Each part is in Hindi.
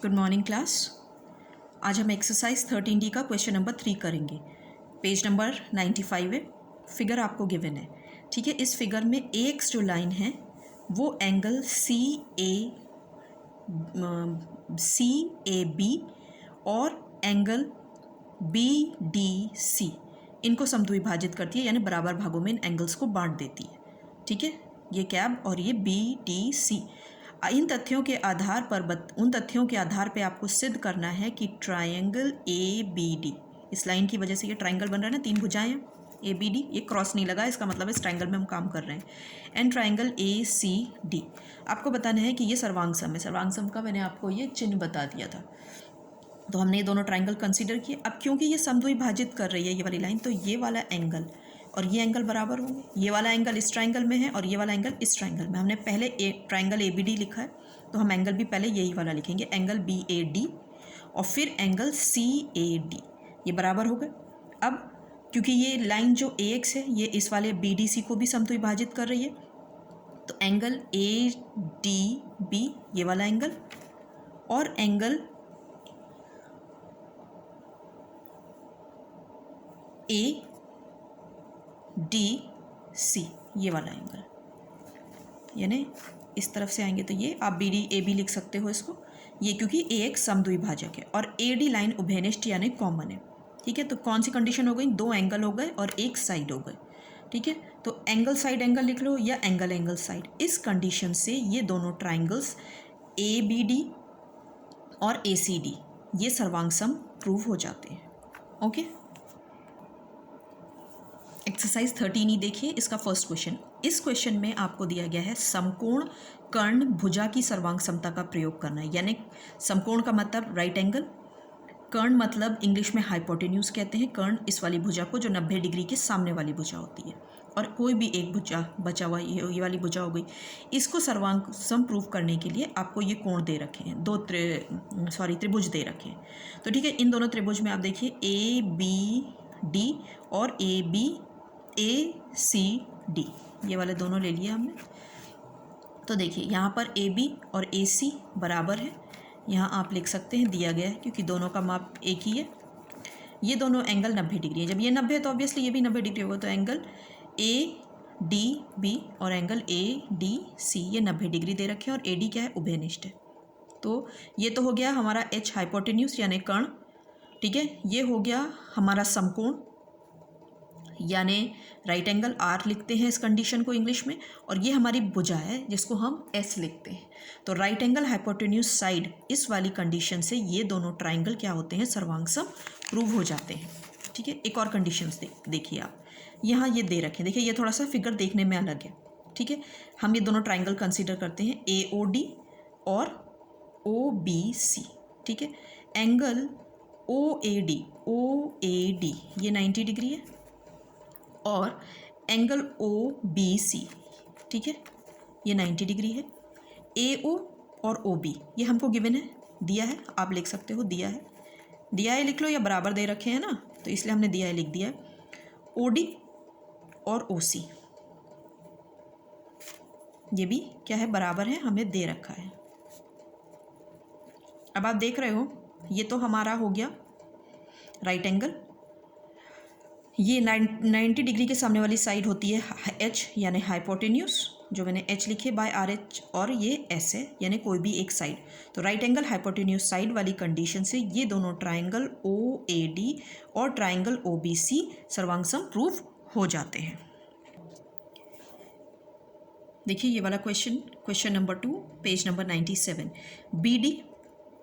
Good morning class. आज हम एक्सरसाइज 13D का क्वेश्चन नंबर 3 करेंगे। पेज नंबर 95 है। फिगर आपको गिवन है, ठीक है। इस फिगर में AX जो लाइन है वो एंगल CAB और एंगल BDC इनको समद्विभाजित करती है, यानी बराबर भागों में इन एंगल्स को बांट देती है, ठीक है। ये कैब और ये BDC। उन तथ्यों के आधार पर आपको सिद्ध करना है कि ट्रायंगल ABD, इस लाइन की वजह से ये ट्रायंगल बन रहा है ना, 3 भुजाएं हैं ABD, ये क्रॉस नहीं लगा, इसका मतलब इस ट्रायंगल में हम काम कर रहे हैं। एंड ट्रायंगल ACD आपको बताना है कि ये सर्वांगसम है। सर्वांगसम का मैंने आपको ये चिन्ह बता दिया था। तो हमने ये दोनों ट्रायंगल कंसीडर किए। अब क्योंकि ये समद्विभाजित कर रही है ये वाली लाइन, तो ये वाला एंगल और ये एंगल बराबर होंगे। ये वाला एंगल इस ट्रायंगल में है और ये वाला एंगल इस ट्रायंगल में। हमने पहले ट्रायंगल ABD लिखा है, तो हम एंगल भी पहले यही वाला लिखेंगे, एंगल BAD, और फिर एंगल CAD, ये बराबर हो गए। अब क्योंकि ये लाइन जो AX है ये इस वाले BDC को भी समद्विभाजित कर रही है, तो एंगल ADB ये वाला एंगल और एंगल ADC ये वाला एंगल, यानी इस तरफ से आएंगे तो ये आप BDAB लिख सकते हो इसको, ये क्योंकि AX समद्विभाजक है और AD लाइन उभयनिष्ठ यानी कॉमन है, ठीक है। तो कौन सी कंडीशन हो गई, 2 एंगल हो गए और एक साइड हो गए, ठीक है। तो एंगल साइड एंगल लिख लो या एंगल एंगल साइड। इस कंडीशन से ये दोनों ट्राइंगल्स ABD और ACD ये सर्वांगसम प्रूव हो जाते हैं, ओके। एक्सरसाइज 13 देखिए, इसका फर्स्ट क्वेश्चन। इस क्वेश्चन में आपको दिया गया है समकोण कर्ण भुजा की सर्वांग समता का प्रयोग करना है, यानी समकोण का मतलब राइट एंगल, कर्ण मतलब इंग्लिश में हाइपोटेन्यूज कहते हैं। कर्ण इस वाली भुजा को जो 90 डिग्री के सामने वाली भुजा होती है, और कोई भी एक भुजा बचा हुआ ये वाली भुजा हो गई। इसको सर्वांग सम प्रूव करने के लिए आपको ये कोण दे रखे हैं, त्रिभुज दे रखे हैं। तो ठीक है, इन दोनों त्रिभुज में आप देखिए ABD और ACD ये वाले दोनों ले लिए हमने। तो देखिए यहाँ पर AB और AC बराबर है, यहाँ आप लिख सकते हैं दिया गया है, क्योंकि दोनों का माप एक ही है। ये दोनों एंगल 90 डिग्री है, जब ये 90 है तो ऑब्वियसली ये भी 90 डिग्री होगा। तो एंगल ADB और एंगल ADC ये 90 डिग्री दे रखे हैं, और AD क्या है, उभयनिष्ठ है। तो ये तो हो गया हमारा H हाइपोटेन्यूज यानी कर्ण, ठीक है। ये हो गया हमारा समकोण यानी राइट एंगल, R लिखते हैं इस कंडीशन को इंग्लिश में, और ये हमारी भुजा है जिसको हम S लिखते हैं। तो राइट एंगल हाइपोटेन्यूज साइड, इस वाली कंडीशन से ये दोनों ट्राइंगल क्या होते हैं, सर्वांगसम प्रूव हो जाते हैं, ठीक है। एक और कंडीशंस देखिए आप, यहाँ ये दे रखे, देखिए ये थोड़ा सा फिगर देखने में अलग है, ठीक है। हम ये दोनों ट्राइंगल कंसिडर करते हैं AOD और OBC, ठीक है। एंगल OAD ये 90 डिग्री है, और एंगल OBC, ठीक है, ये 90 डिग्री है। AO और OB ये हमको गिवन है, दिया है, आप लिख सकते हो दिया है लिख लो, या बराबर दे रखे हैं ना, तो इसलिए हमने दिया है लिख दिया है। OD और OC ये भी क्या है, बराबर है, हमें दे रखा है। अब आप देख रहे हो ये तो हमारा हो गया राइट एंगल, ये 90 डिग्री के सामने वाली साइड होती है H यानी हाइपोटेन्यूज, जो मैंने H लिखे बाय RH, और ये S है यानी कोई भी एक साइड। तो राइट एंगल हाइपोटेन्यूज साइड वाली कंडीशन से ये दोनों ट्राइंगल OAD और ट्राइंगल OBC सर्वांगसम प्रूव हो जाते हैं। देखिए ये वाला question number 2, page number 97। BD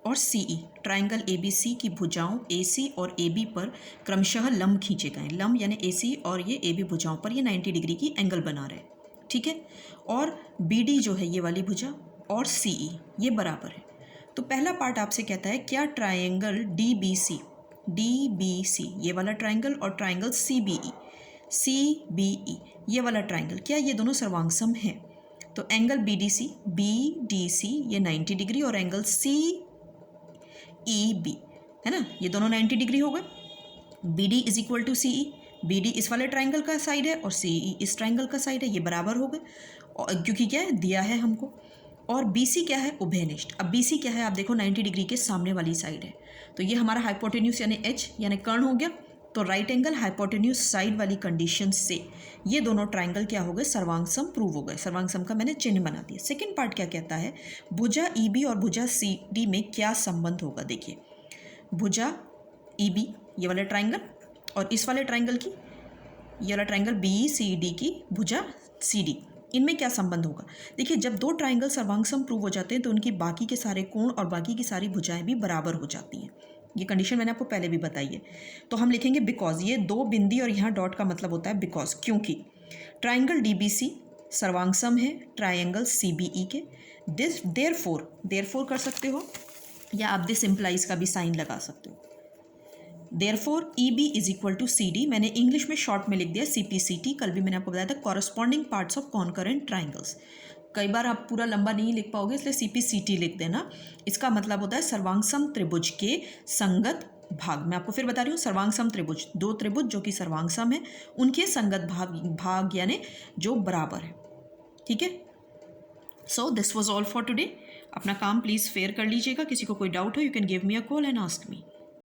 और CE ट्राइंगल ABC की भुजाओं AC और AB पर क्रमशः लंब खींचे गए। लंब यानी AC और ये AB भुजाओं पर ये 90 डिग्री की एंगल बना रहे, ठीक है। और BD जो है ये वाली भुजा और CE ये बराबर है। तो पहला पार्ट आपसे कहता है क्या ट्राइंगल DBC ये वाला ट्राइंगल और ट्राइंगल CBE ये वाला ट्राइंगल, क्या ये दोनों सर्वांगसम हैं। तो एंगल BDC ये 90 डिग्री और एंगल CEB है ना, ये दोनों 90 डिग्री हो गए। BD is equal to CE, BD इस वाले ट्राइंगल का साइड है और CE इस ट्राइंगल का साइड है, ये बराबर हो गए, और क्योंकि क्या है, दिया है हमको। और BC क्या है, उभयनिष्ठ। अब BC क्या है, आप देखो 90 डिग्री के सामने वाली साइड है, तो ये हमारा हाइपोटेन्यूज यानी H यानी कर्ण हो गया। तो राइट एंगल हाइपोटेन्यूज साइड वाली कंडीशन से ये दोनों ट्राइंगल क्या हो गए, सर्वांग सम प्रूव हो गए। सर्वांग सम का मैंने चिन्ह बना दिया। सेकेंड पार्ट क्या कहता है, भुजा EB और भुजा CD में क्या संबंध होगा। देखिए भुजा EB ये वाले ट्राइंगल और इस वाले ट्राइंगल की, ये वाला ट्राइंगल BCD की भुजा CD, इनमें क्या संबंध होगा। देखिए जब दो ट्राइंगल सर्वांग सम प्रूव हो जाते हैं तो उनकी बाकी के सारे कोण और बाकी की सारी भुजाएं भी बराबर हो जाती हैं। ये कंडीशन मैंने आपको पहले भी बताई है। तो हम लिखेंगे बिकॉज, ये दो बिंदी और यहाँ डॉट का मतलब होता है बिकॉज, क्योंकि ट्राइंगल DBC सर्वांग सम है ट्राइंगल CBE के। दिस देयरफॉर कर सकते हो या आप दिस इम्प्लाइज का भी साइन लगा सकते हो। Therefore EB is equal to CD, मैंने इंग्लिश में शॉर्ट में लिख दिया CPCT। कल भी मैंने आपको बताया था corresponding parts of concurrent triangles. कई बार आप पूरा लंबा नहीं लिख पाओगे इसलिए CPCT लिख देना। इसका मतलब होता है सर्वांग सम त्रिभुज के संगत भाग। मैं आपको फिर बता रही हूँ, सर्वांग सम त्रिभुज, दो त्रिभुज जो कि सर्वांग सम है उनके संगत भाग यानी जो बराबर है। ठीक है, so this was all for today. अपना काम प्लीज़ फेयर कर लीजिएगा। किसी को कोई डाउट हो you can give me a call and ask me.